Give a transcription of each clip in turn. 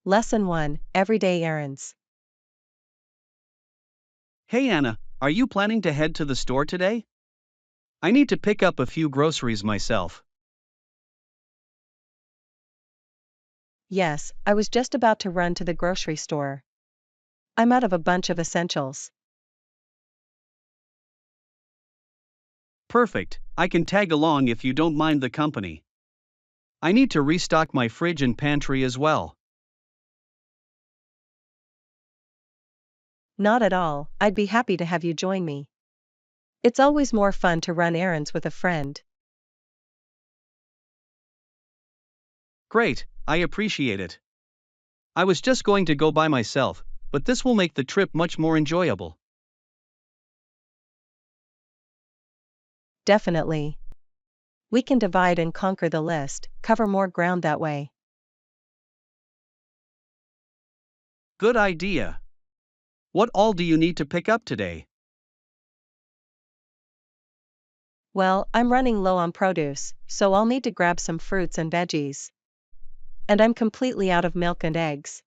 Lesson 1: Everyday Errands. Hey Anna, are you planning to head to the store today? I need to pick up a few groceries myself. Yes, I was just about to run to the grocery store. I'm out of a bunch of essentials. Perfect, I can tag along if you don't mind the company. I need to restock my fridge and pantry as well. Not at all, I'd be happy to have you join me. It's always more fun to run errands with a friend. Great, I appreciate it. I was just going to go by myself, but this will make the trip much more enjoyable. Definitely. We can divide and conquer the list, cover more ground that way. Good idea. What all do you need to pick up today? Well, I'm running low on produce, so I'll need to grab some fruits and veggies. And I'm completely out of milk and eggs.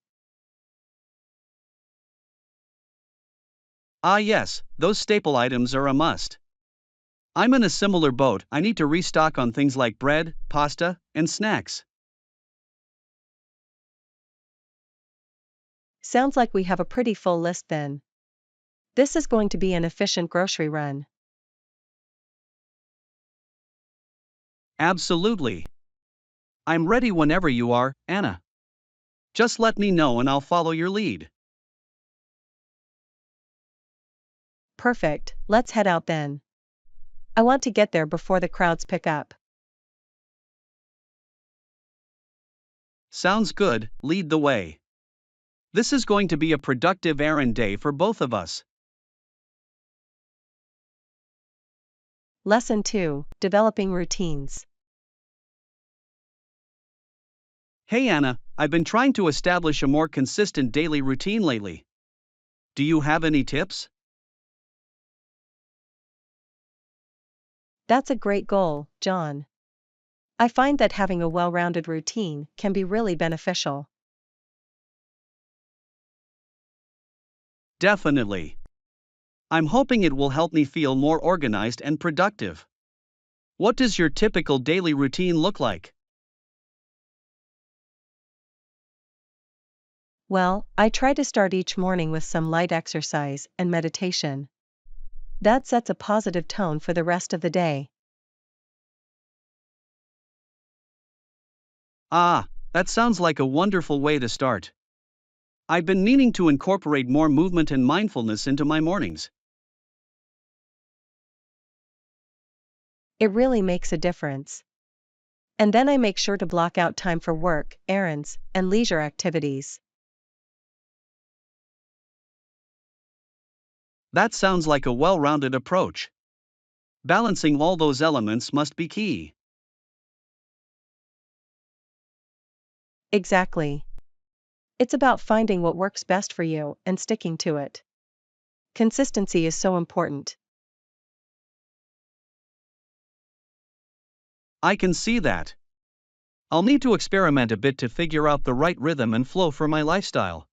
Ah yes, those staple items are a must. I'm in a similar boat, I need to restock on things like bread, pasta, and snacks. Sounds like we have a pretty full list then. This is going to be an efficient grocery run. Absolutely. I'm ready whenever you are, Anna. Just let me know and I'll follow your lead. Perfect, let's head out then. I want to get there before the crowds pick up. Sounds good, lead the way. This is going to be a productive errand day for both of us. Lesson 2: Developing Routines. Hey Anna, I've been trying to establish a more consistent daily routine lately. Do you have any tips? That's a great goal, John. I find that having a well-rounded routine can be really beneficial. Definitely. I'm hoping it will help me feel more organized and productive. What does your typical daily routine look like? Well, I try to start each morning with some light exercise and meditation. That sets a positive tone for the rest of the day. Ah, that sounds like a wonderful way to start. I've been meaning to incorporate more movement and mindfulness into my mornings. It really makes a difference. And then I make sure to block out time for work, errands, and leisure activities. That sounds like a well-rounded approach. Balancing all those elements must be key. Exactly. It's about finding what works best for you and sticking to it. Consistency is so important. I can see that. I'll need to experiment a bit to figure out the right rhythm and flow for my lifestyle.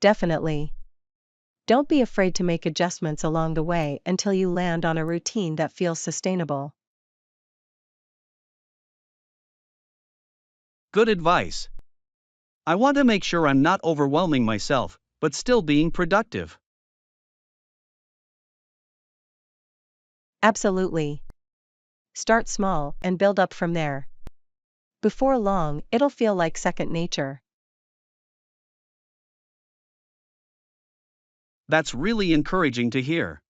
Definitely. Don't be afraid to make adjustments along the way until you land on a routine that feels sustainable. Good advice. I want to make sure I'm not overwhelming myself, but still being productive. Absolutely. Start small and build up from there. Before long, it'll feel like second nature. That's really encouraging to hear.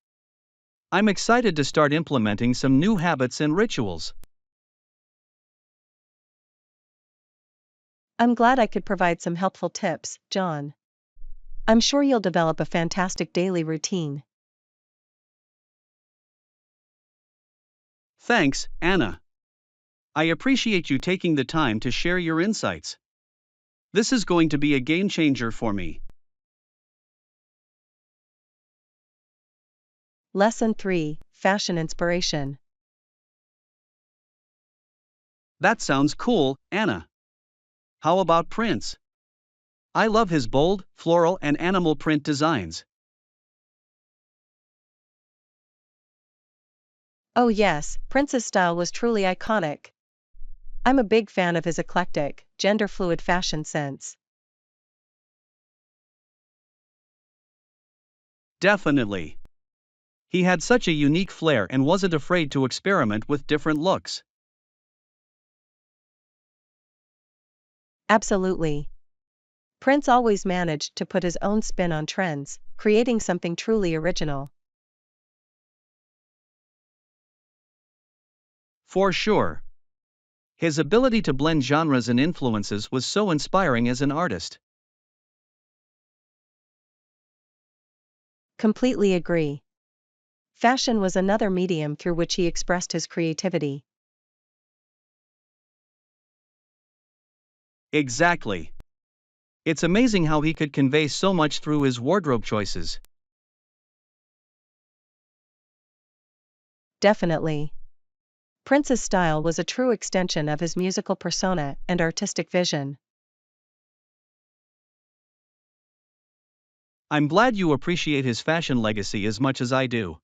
I'm excited to start implementing some new habits and rituals. I'm glad I could provide some helpful tips, John. I'm sure you'll develop a fantastic daily routine. Thanks, Anna. I appreciate you taking the time to share your insights. This is going to be a game changer for me. Lesson 3, Fashion Inspiration. That sounds cool, Anna. How about prints? I love his bold, floral, and animal print designs. Oh yes, Prince's style was truly iconic. I'm a big fan of his eclectic, gender-fluid fashion sense. Definitely. He had such a unique flair and wasn't afraid to experiment with different looks. Absolutely. Prince always managed to put his own spin on trends, creating something truly original. For sure. His ability to blend genres and influences was so inspiring as an artist. Completely agree. Fashion was another medium through which he expressed his creativity. Exactly. It's amazing how he could convey so much through his wardrobe choices. Definitely. Prince's style was a true extension of his musical persona and artistic vision. I'm glad you appreciate his fashion legacy as much as I do.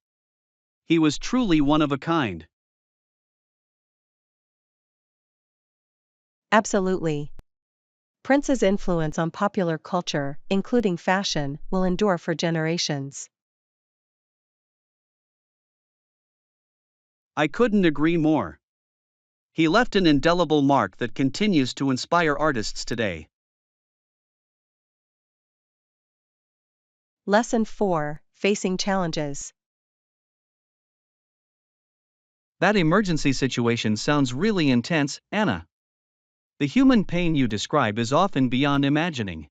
He was truly one of a kind. Absolutely. Prince's influence on popular culture, including fashion, will endure for generations. I couldn't agree more. He left an indelible mark that continues to inspire artists today. Lesson 4, Facing Challenges. That emergency situation sounds really intense, Anna. The human pain you describe is often beyond imagining.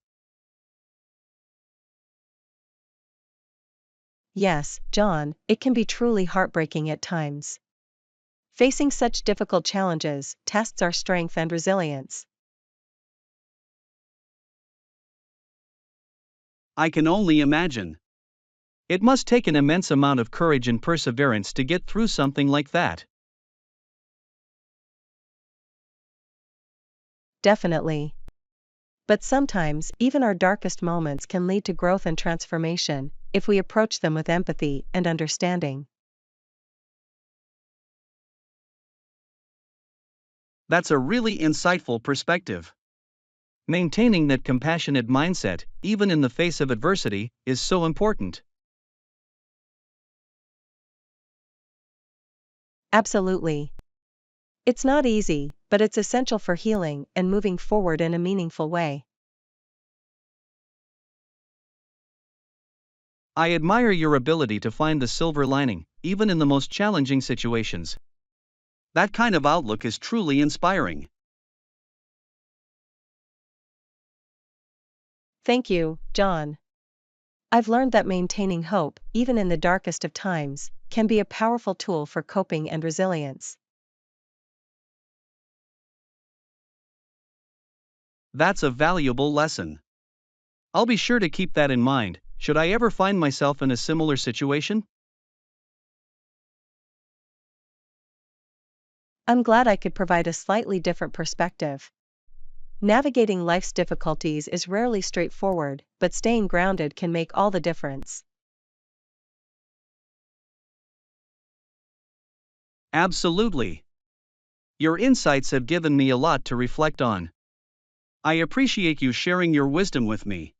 Yes, John, it can be truly heartbreaking at times. Facing such difficult challenges tests our strength and resilience. I can only imagine. It must take an immense amount of courage and perseverance to get through something like that. Definitely. But sometimes, even our darkest moments can lead to growth and transformation, if we approach them with empathy and understanding. That's a really insightful perspective. Maintaining that compassionate mindset, even in the face of adversity, is so important. Absolutely. It's not easy, but it's essential for healing and moving forward in a meaningful way. I admire your ability to find the silver lining, even in the most challenging situations. That kind of outlook is truly inspiring. Thank you, John. I've learned that maintaining hope, even in the darkest of times, can be a powerful tool for coping and resilience. That's a valuable lesson. I'll be sure to keep that in mind, should I ever find myself in a similar situation? I'm glad I could provide a slightly different perspective. Navigating life's difficulties is rarely straightforward, but staying grounded can make all the difference. Absolutely. Your insights have given me a lot to reflect on. I appreciate you sharing your wisdom with me.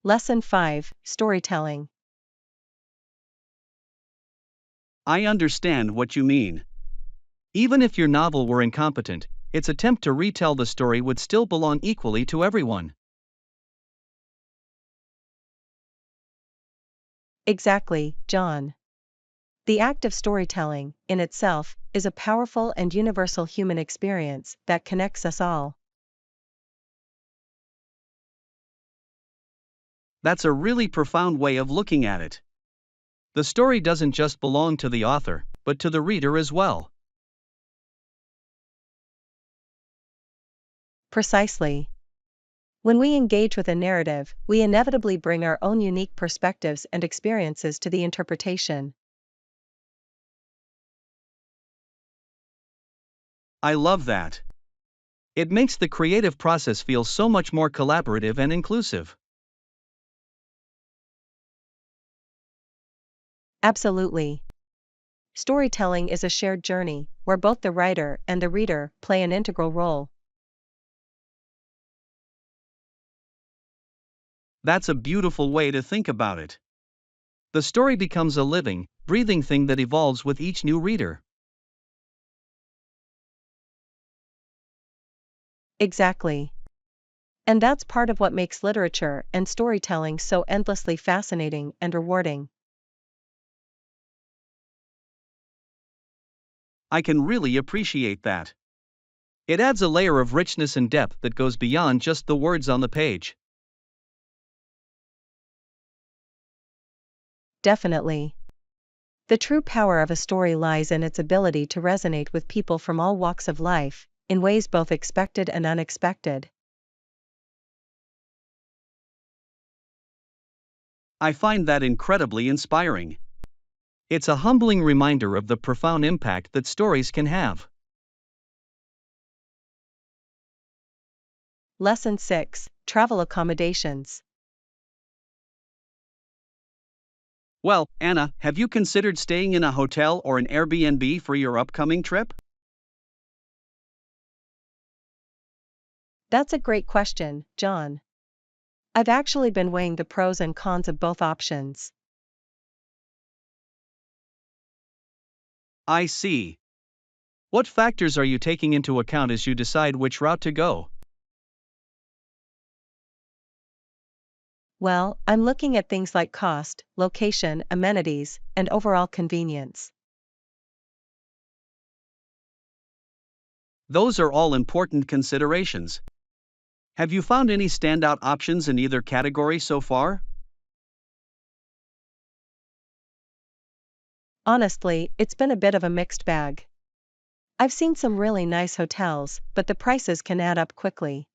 Lesson 5, Storytelling. I understand what you mean. Even if your novel were incompetent, its attempt to retell the story would still belong equally to everyone. Exactly, John. The act of storytelling, in itself, is a powerful and universal human experience that connects us all. That's a really profound way of looking at it. The story doesn't just belong to the author, but to the reader as well. Precisely. When we engage with a narrative, we inevitably bring our own unique perspectives and experiences to the interpretation. I love that. It makes the creative process feel so much more collaborative and inclusive. Absolutely. Storytelling is a shared journey, where both the writer and the reader play an integral role. That's a beautiful way to think about it. The story becomes a living, breathing thing that evolves with each new reader. Exactly. And that's part of what makes literature and storytelling so endlessly fascinating and rewarding. I can really appreciate that. It adds a layer of richness and depth that goes beyond just the words on the page. Definitely. The true power of a story lies in its ability to resonate with people from all walks of life, in ways both expected and unexpected. I find that incredibly inspiring. It's a humbling reminder of the profound impact that stories can have. Lesson 6: Travel Accommodations. Well, Anna, have you considered staying in a hotel or an Airbnb for your upcoming trip? That's a great question, John. I've actually been weighing the pros and cons of both options. I see. What factors are you taking into account as you decide which route to go? Well, I'm looking at things like cost, location, amenities, and overall convenience. Those are all important considerations. Have you found any standout options in either category so far? Honestly, it's been a bit of a mixed bag. I've seen some really nice hotels, but the prices can add up quickly.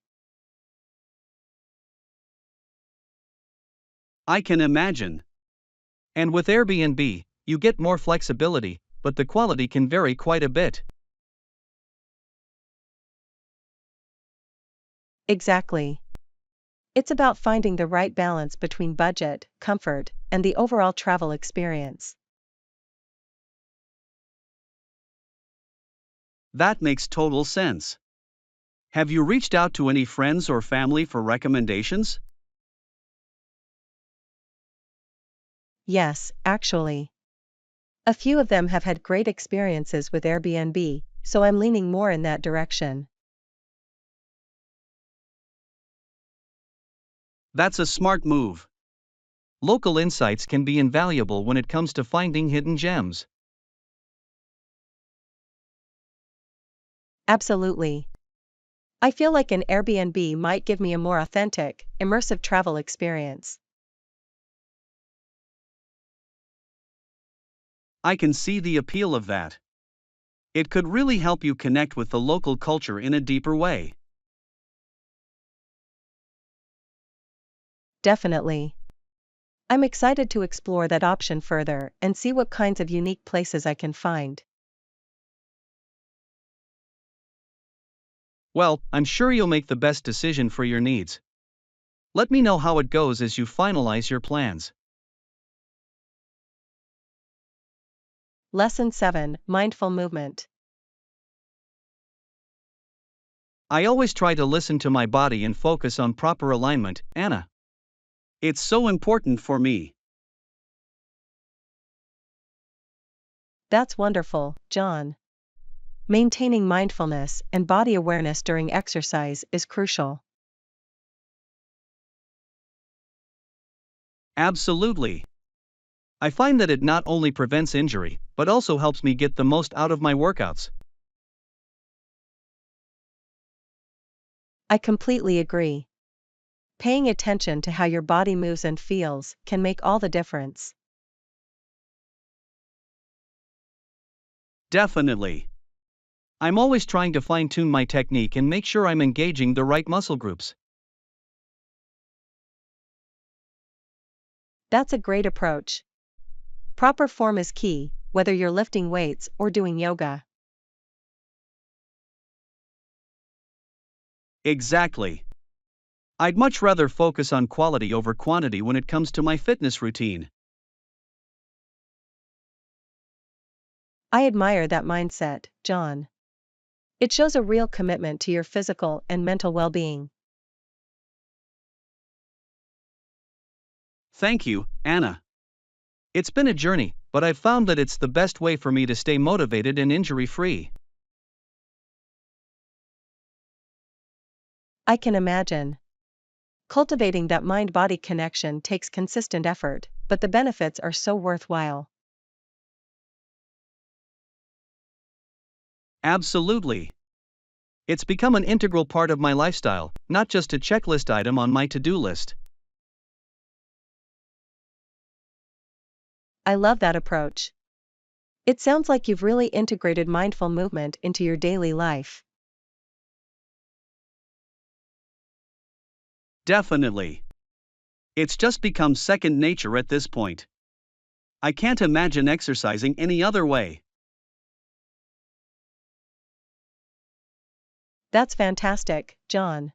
I can imagine. And with Airbnb, you get more flexibility, but the quality can vary quite a bit. Exactly. It's about finding the right balance between budget, comfort, and the overall travel experience. That makes total sense. Have you reached out to any friends or family for recommendations? Yes, actually. A few of them have had great experiences with Airbnb, so I'm leaning more in that direction. That's a smart move. Local insights can be invaluable when it comes to finding hidden gems. Absolutely. I feel like an Airbnb might give me a more authentic, immersive travel experience. I can see the appeal of that. It could really help you connect with the local culture in a deeper way. Definitely. I'm excited to explore that option further and see what kinds of unique places I can find. Well, I'm sure you'll make the best decision for your needs. Let me know how it goes as you finalize your plans. Lesson 7: Mindful Movement. I always try to listen to my body and focus on proper alignment, Anna. It's so important for me. That's wonderful, John. Maintaining mindfulness and body awareness during exercise is crucial. Absolutely. I find that it not only prevents injury, but also helps me get the most out of my workouts. I completely agree. Paying attention to how your body moves and feels can make all the difference. Definitely. I'm always trying to fine tune my technique and make sure I'm engaging the right muscle groups. That's a great approach. Proper form is key, whether you're lifting weights or doing yoga. Exactly. I'd much rather focus on quality over quantity when it comes to my fitness routine. I admire that mindset, John. It shows a real commitment to your physical and mental well-being. Thank you, Anna. It's been a journey, but I've found that it's the best way for me to stay motivated and injury-free. I can imagine. Cultivating that mind-body connection takes consistent effort, but the benefits are so worthwhile. Absolutely. It's become an integral part of my lifestyle, not just a checklist item on my to-do list. I love that approach. It sounds like you've really integrated mindful movement into your daily life. Definitely. It's just become second nature at this point. I can't imagine exercising any other way. That's fantastic, John.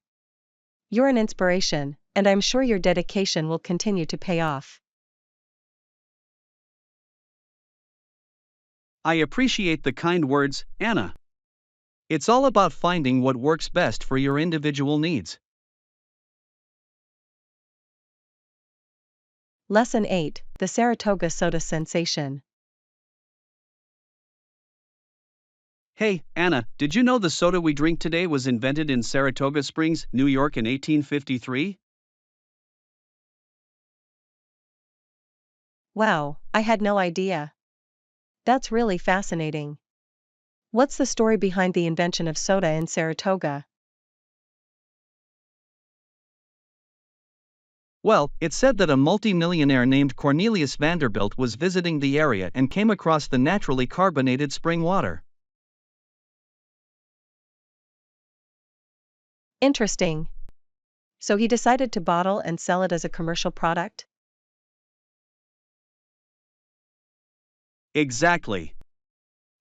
You're an inspiration, and I'm sure your dedication will continue to pay off. I appreciate the kind words, Anna. It's all about finding what works best for your individual needs. Lesson 8: The Saratoga Soda Sensation. Hey, Anna, did you know the soda we drink today was invented in Saratoga Springs, New York in 1853? Wow, I had no idea. That's really fascinating. What's the story behind the invention of soda in Saratoga? Well, it's said that a multi-millionaire named Cornelius Vanderbilt was visiting the area and came across the naturally carbonated spring water. Interesting. So he decided to bottle and sell it as a commercial product? Exactly.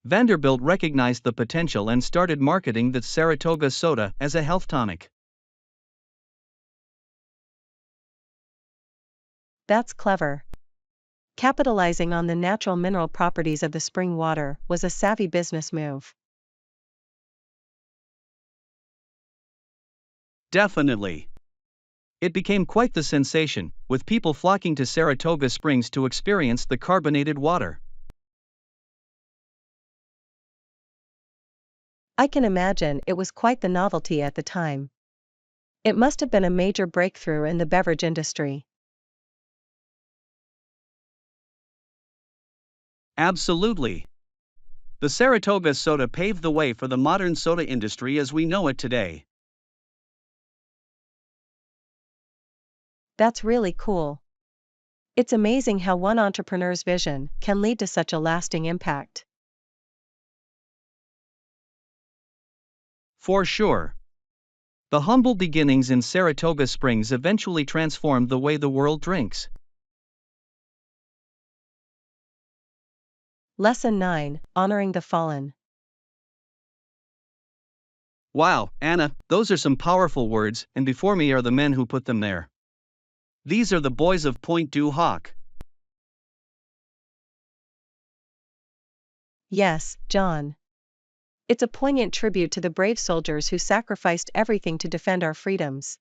Vanderbilt recognized the potential and started marketing the Saratoga soda as a health tonic. That's clever. Capitalizing on the natural mineral properties of the spring water was a savvy business move. Definitely. It became quite the sensation, with people flocking to Saratoga Springs to experience the carbonated water. I can imagine it was quite the novelty at the time. It must have been a major breakthrough in the beverage industry. Absolutely. The Saratoga soda paved the way for the modern soda industry as we know it today. That's really cool. It's amazing how one entrepreneur's vision can lead to such a lasting impact. For sure. The humble beginnings in Saratoga Springs eventually transformed the way the world drinks. Lesson 9: Honoring the Fallen. Wow, Anna, those are some powerful words, and before me are the men who put them there. These are the boys of Point du Hoc. Yes, John. It's a poignant tribute to the brave soldiers who sacrificed everything to defend our freedoms.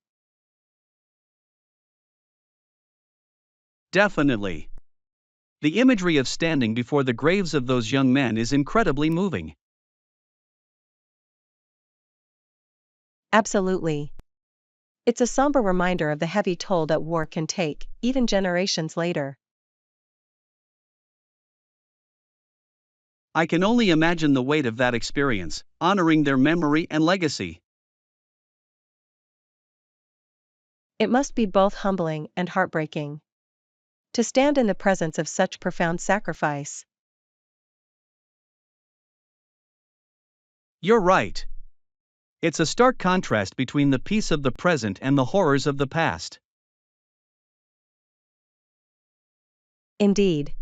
Definitely. The imagery of standing before the graves of those young men is incredibly moving. Absolutely. It's a somber reminder of the heavy toll that war can take, even generations later. I can only imagine the weight of that experience, honoring their memory and legacy. It must be both humbling and heartbreaking to stand in the presence of such profound sacrifice. You're right. It's a stark contrast between the peace of the present and the horrors of the past. Indeed,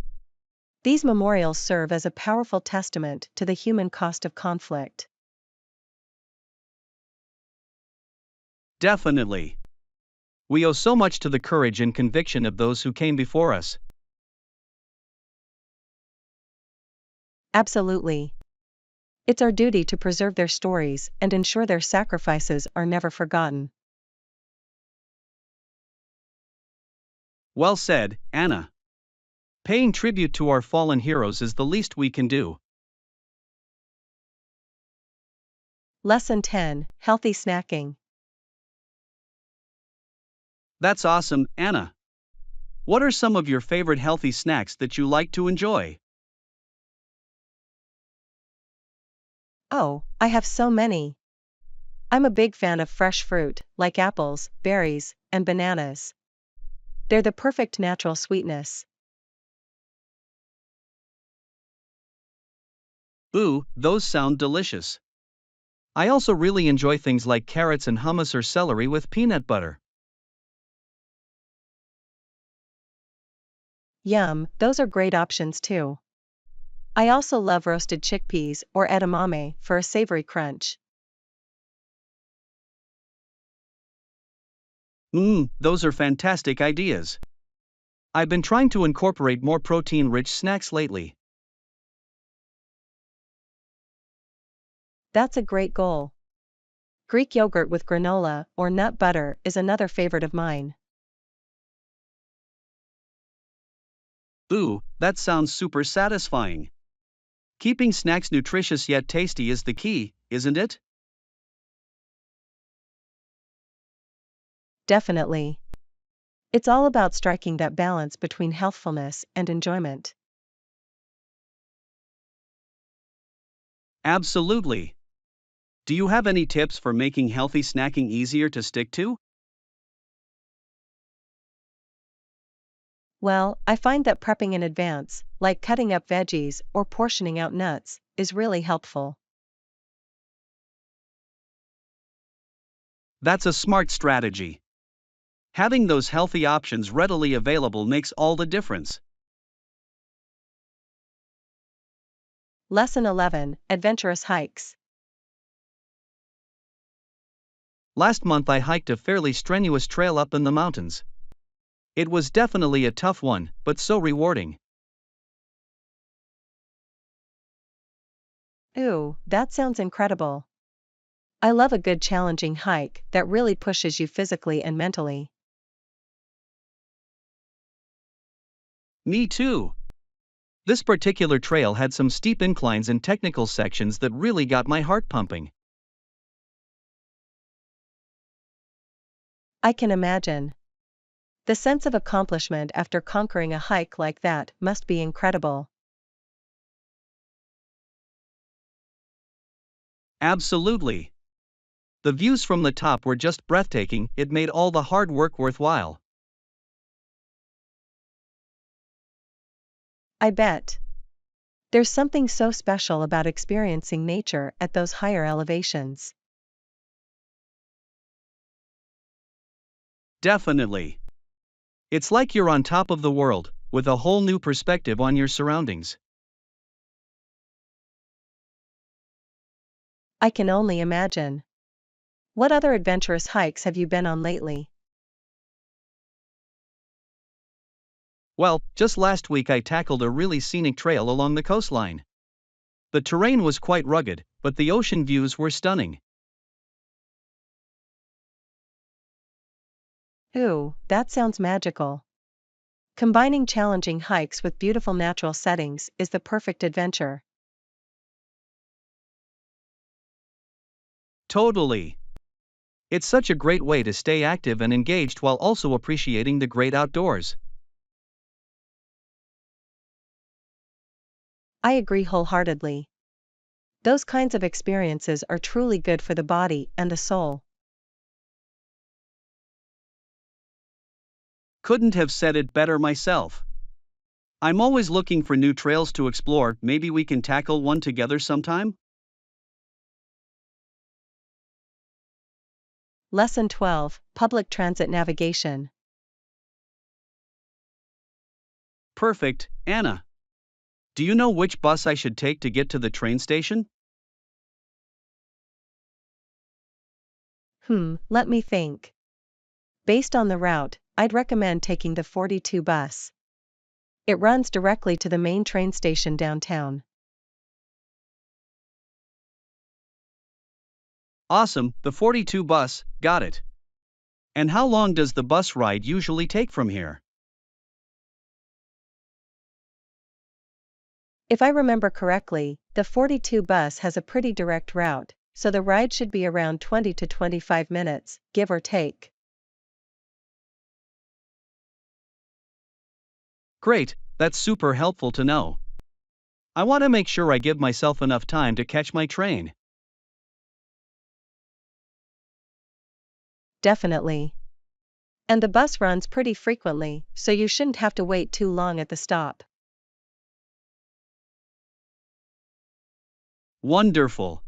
these memorials serve as a powerful testament to the human cost of conflict. Definitely. We owe so much to the courage and conviction of those who came before us. Absolutely. It's our duty to preserve their stories and ensure their sacrifices are never forgotten. Well said, Anna. Paying tribute to our fallen heroes is the least we can do. Lesson 10: Healthy Snacking. That's awesome, Anna. What are some of your favorite healthy snacks that you like to enjoy? Oh, I have so many. I'm a big fan of fresh fruit, like apples, berries, and bananas. They're the perfect natural sweetness. Ooh, those sound delicious. I also really enjoy things like carrots and hummus or celery with peanut butter. Yum, those are great options too. I also love roasted chickpeas or edamame for a savory crunch. Those are fantastic ideas. I've been trying to incorporate more protein rich snacks lately. That's a great goal. Greek yogurt with granola or nut butter is another favorite of mine. Ooh, that sounds super satisfying. Keeping snacks nutritious yet tasty is the key, isn't it? Definitely. It's all about striking that balance between healthfulness and enjoyment. Absolutely. Do you have any tips for making healthy snacking easier to stick to? Well, I find that prepping in advance, like cutting up veggies or portioning out nuts, is really helpful. That's a smart strategy. Having those healthy options readily available makes all the difference. Lesson 11: Adventurous Hikes. Last month I hiked a fairly strenuous trail up in the mountains. It was definitely a tough one, but so rewarding. Ooh, that sounds incredible. I love a good challenging hike that really pushes you physically and mentally. Me too. This particular trail had some steep inclines and technical sections that really got my heart pumping. I can imagine. The sense of accomplishment after conquering a hike like that must be incredible. Absolutely. The views from the top were just breathtaking, it made all the hard work worthwhile. I bet. There's something so special about experiencing nature at those higher elevations. Definitely. It's like you're on top of the world, with a whole new perspective on your surroundings. I can only imagine. What other adventurous hikes have you been on lately? Well, just last week I tackled a really scenic trail along the coastline. The terrain was quite rugged, but the ocean views were stunning. Ooh, that sounds magical. Combining challenging hikes with beautiful natural settings is the perfect adventure. Totally. It's such a great way to stay active and engaged while also appreciating the great outdoors. I agree wholeheartedly. Those kinds of experiences are truly good for the body and the soul. Couldn't have said it better myself. I'm always looking for new trails to explore, maybe we can tackle one together sometime? Lesson 12: Public Transit Navigation. Perfect, Anna. Do you know which bus I should take to get to the train station? Let me think. Based on the route, I'd recommend taking the 42 bus. It runs directly to the main train station downtown. Awesome, the 42 bus, got it. And how long does the bus ride usually take from here? If I remember correctly, the 42 bus has a pretty direct route, so the ride should be around 20 to 25 minutes, give or take. Great, that's super helpful to know. I want to make sure I give myself enough time to catch my train. Definitely. And the bus runs pretty frequently, so you shouldn't have to wait too long at the stop. Wonderful.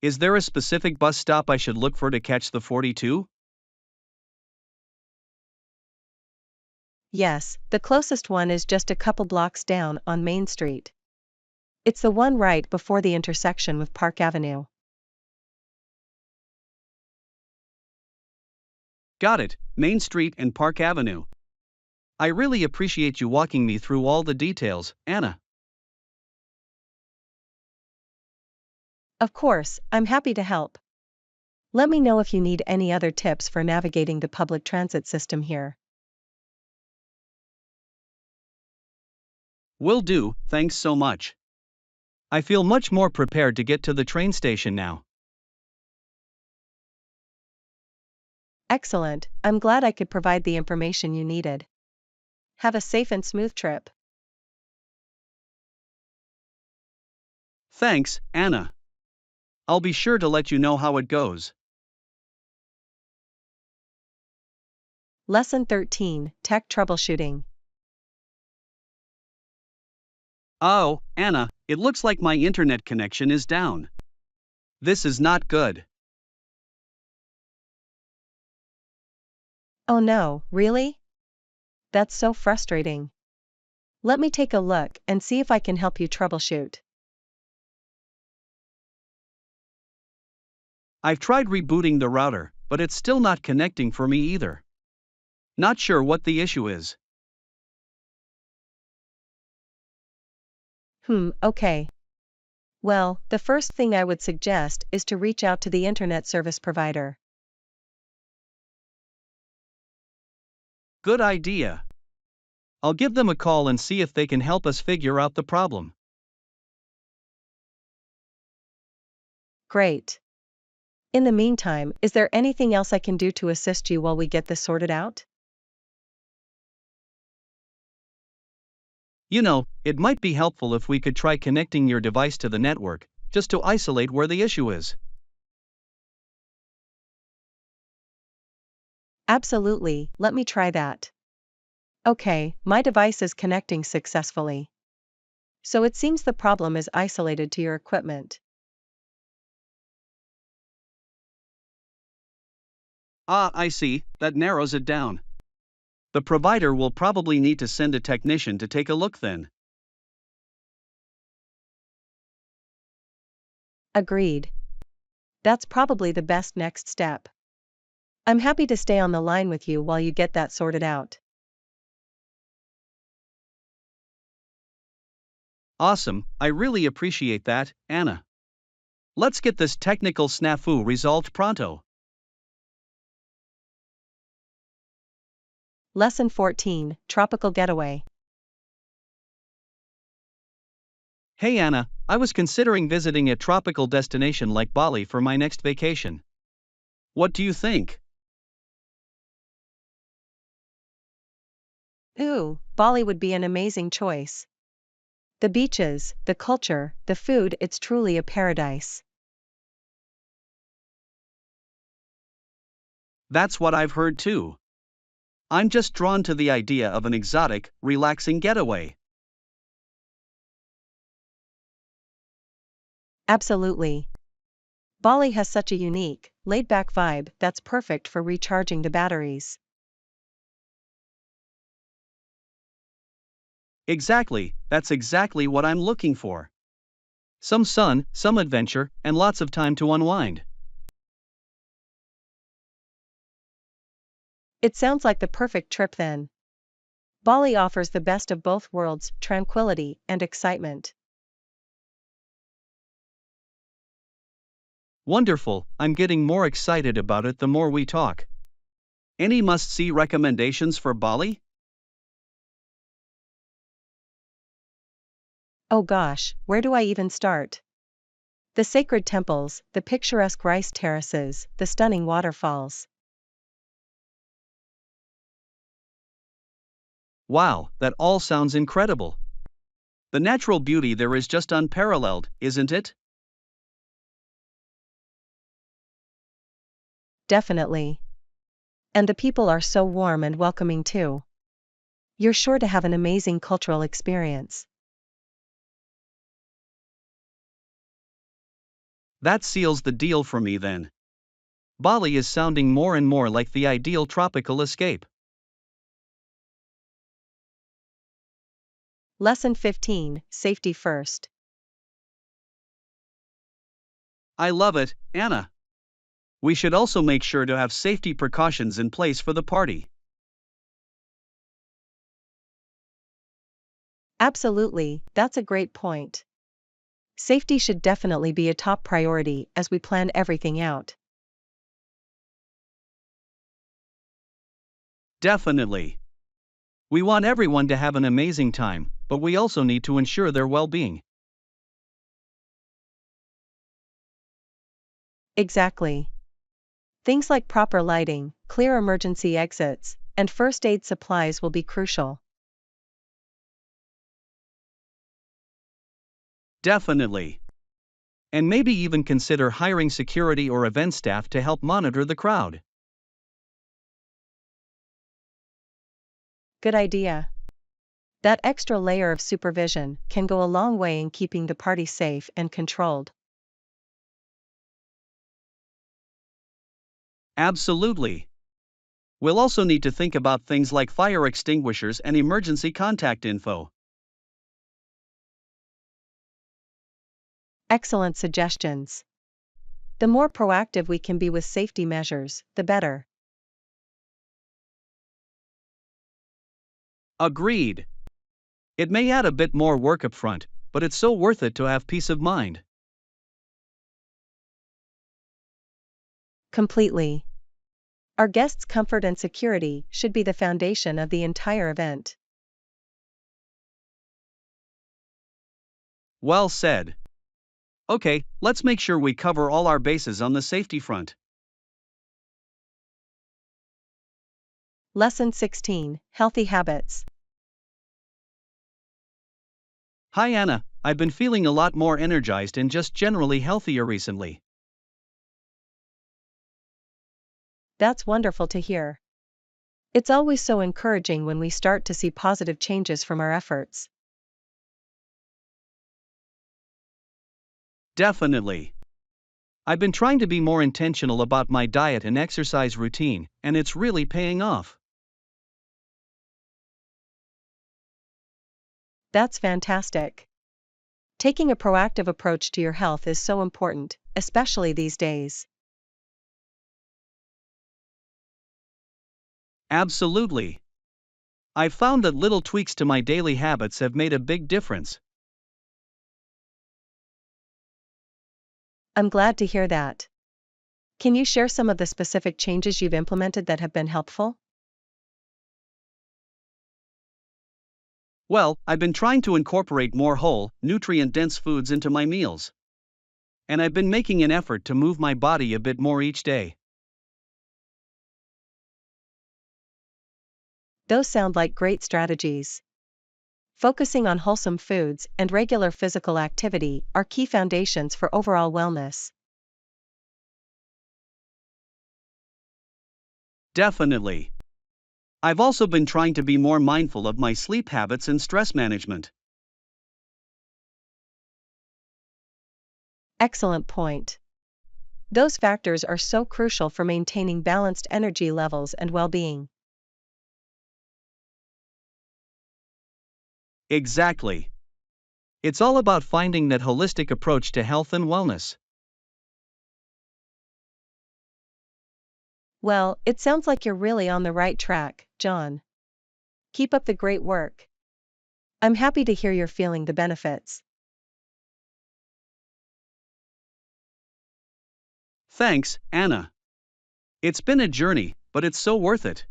Is there a specific bus stop I should look for to catch the 42? Yes, the closest one is just a couple blocks down on Main Street. It's the one right before the intersection with Park Avenue. Got it, Main Street and Park Avenue. I really appreciate you walking me through all the details, Anna. Of course, I'm happy to help. Let me know if you need any other tips for navigating the public transit system here. Will do, thanks so much. I feel much more prepared to get to the train station now. Excellent, I'm glad I could provide the information you needed. Have a safe and smooth trip. Thanks, Anna. I'll be sure to let you know how it goes. Lesson 13, Tech Troubleshooting. Oh, Anna, it looks like my internet connection is down. This is not good. Oh no, really? That's so frustrating. Let me take a look and see if I can help you troubleshoot. I've tried rebooting the router, but it's still not connecting for me either. Not sure what the issue is. Okay. Well, the first thing I would suggest is to reach out to the internet service provider. Good idea. I'll give them a call and see if they can help us figure out the problem. Great. In the meantime, is there anything else I can do to assist you while we get this sorted out? You know, it might be helpful if we could try connecting your device to the network, just to isolate where the issue is. Absolutely, let me try that. Okay, my device is connecting successfully. So it seems the problem is isolated to your equipment. Ah, I see, that narrows it down. The provider will probably need to send a technician to take a look then. Agreed. That's probably the best next step. I'm happy to stay on the line with you while you get that sorted out. Awesome, I really appreciate that, Anna. Let's get this technical snafu resolved pronto. Lesson 14, Tropical Getaway. Hey Anna, I was considering visiting a tropical destination like Bali for my next vacation. What do you think? Ooh, Bali would be an amazing choice. The beaches, the culture, the food, it's truly a paradise. That's what I've heard too. I'm just drawn to the idea of an exotic, relaxing getaway. Absolutely. Bali has such a unique, laid-back vibe that's perfect for recharging the batteries. Exactly, that's exactly what I'm looking for. Some sun, some adventure, and lots of time to unwind. It sounds like the perfect trip then. Bali offers the best of both worlds, tranquility and excitement. Wonderful, I'm getting more excited about it the more we talk. Any must see recommendations for Bali? Oh gosh, where do I even start? The sacred temples, the picturesque rice terraces, the stunning waterfalls. Wow, that all sounds incredible. The natural beauty there is just unparalleled, isn't it? Definitely. And the people are so warm and welcoming too. You're sure to have an amazing cultural experience. That seals the deal for me then. Bali is sounding more and more like the ideal tropical escape. Lesson 15, Safety First. I love it, Anna. We should also make sure to have safety precautions in place for the party. Absolutely, that's a great point. Safety should definitely be a top priority as we plan everything out. Definitely. We want everyone to have an amazing time, but we also need to ensure their well being. Exactly. Things like proper lighting, clear emergency exits, and first aid supplies will be crucial. Definitely. And maybe even consider hiring security or event staff to help monitor the crowd. Good idea. That extra layer of supervision can go a long way in keeping the party safe and controlled. Absolutely. We'll also need to think about things like fire extinguishers and emergency contact info. Excellent suggestions. The more proactive we can be with safety measures, the better. Agreed. It may add a bit more work up front, but it's so worth it to have peace of mind. Completely. Our guests' comfort and security should be the foundation of the entire event. Well said. Okay, let's make sure we cover all our bases on the safety front. Lesson 16, Healthy Habits. Hi Anna, I've been feeling a lot more energized and just generally healthier recently. That's wonderful to hear. It's always so encouraging when we start to see positive changes from our efforts. Definitely. I've been trying to be more intentional about my diet and exercise routine, and it's really paying off. That's fantastic. Taking a proactive approach to your health is so important, especially these days. Absolutely. I've found that little tweaks to my daily habits have made a big difference. I'm glad to hear that. Can you share some of the specific changes you've implemented that have been helpful? Well, I've been trying to incorporate more whole, nutrient dense foods into my meals. And I've been making an effort to move my body a bit more each day. Those sound like great strategies. Focusing on wholesome foods and regular physical activity are key foundations for overall wellness. Definitely. I've also been trying to be more mindful of my sleep habits and stress management. Excellent point. Those factors are so crucial for maintaining balanced energy levels and well-being. Exactly. It's all about finding that holistic approach to health and wellness. Well, it sounds like you're really on the right track, John. Keep up the great work. I'm happy to hear you're feeling the benefits. Thanks, Anna. It's been a journey, but it's so worth it.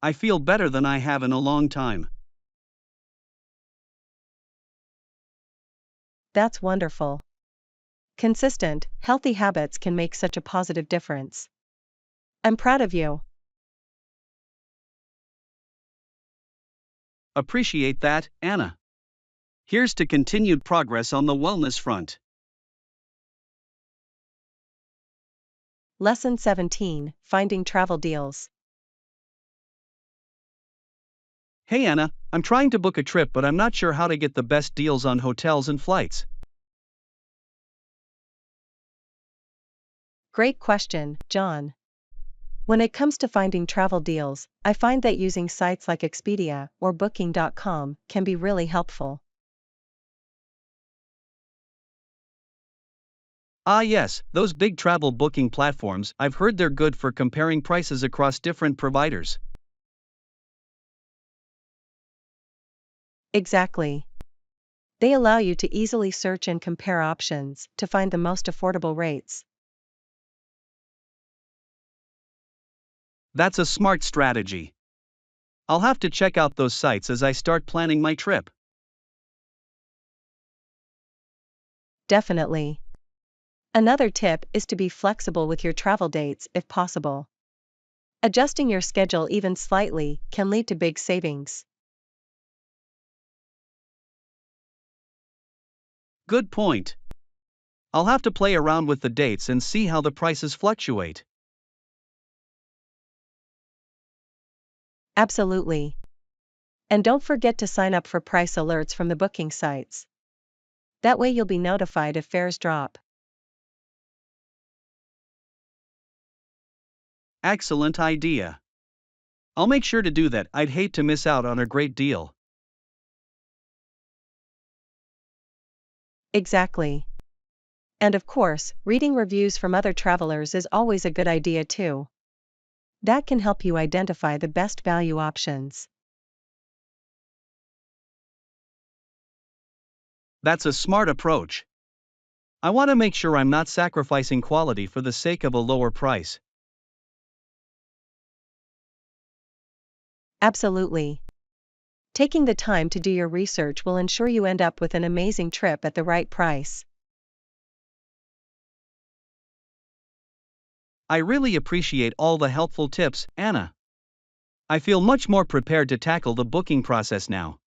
I feel better than I have in a long time. That's wonderful. Consistent, healthy habits can make such a positive difference. I'm proud of you. Appreciate that, Anna. Here's to continued progress on the wellness front. Lesson 17, Finding Travel Deals. Hey Anna, I'm trying to book a trip but I'm not sure how to get the best deals on hotels and flights. Great question, John. When it comes to finding travel deals, I find that using sites like Expedia or Booking.com can be really helpful. Ah, yes, those big travel booking platforms, I've heard they're good for comparing prices across different providers. Exactly. They allow you to easily search and compare options to find the most affordable rates. That's a smart strategy. I'll have to check out those sites as I start planning my trip. Definitely. Another tip is to be flexible with your travel dates if possible. Adjusting your schedule even slightly can lead to big savings. Good point. I'll have to play around with the dates and see how the prices fluctuate. Absolutely. And don't forget to sign up for price alerts from the booking sites. That way you'll be notified if fares drop. Excellent idea. I'll make sure to do that. I'd hate to miss out on a great deal. Exactly. And of course, reading reviews from other travelers is always a good idea too. That can help you identify the best value options. That's a smart approach. I want to make sure I'm not sacrificing quality for the sake of a lower price. Absolutely. Taking the time to do your research will ensure you end up with an amazing trip at the right price. I really appreciate all the helpful tips, Anna. I feel much more prepared to tackle the booking process now.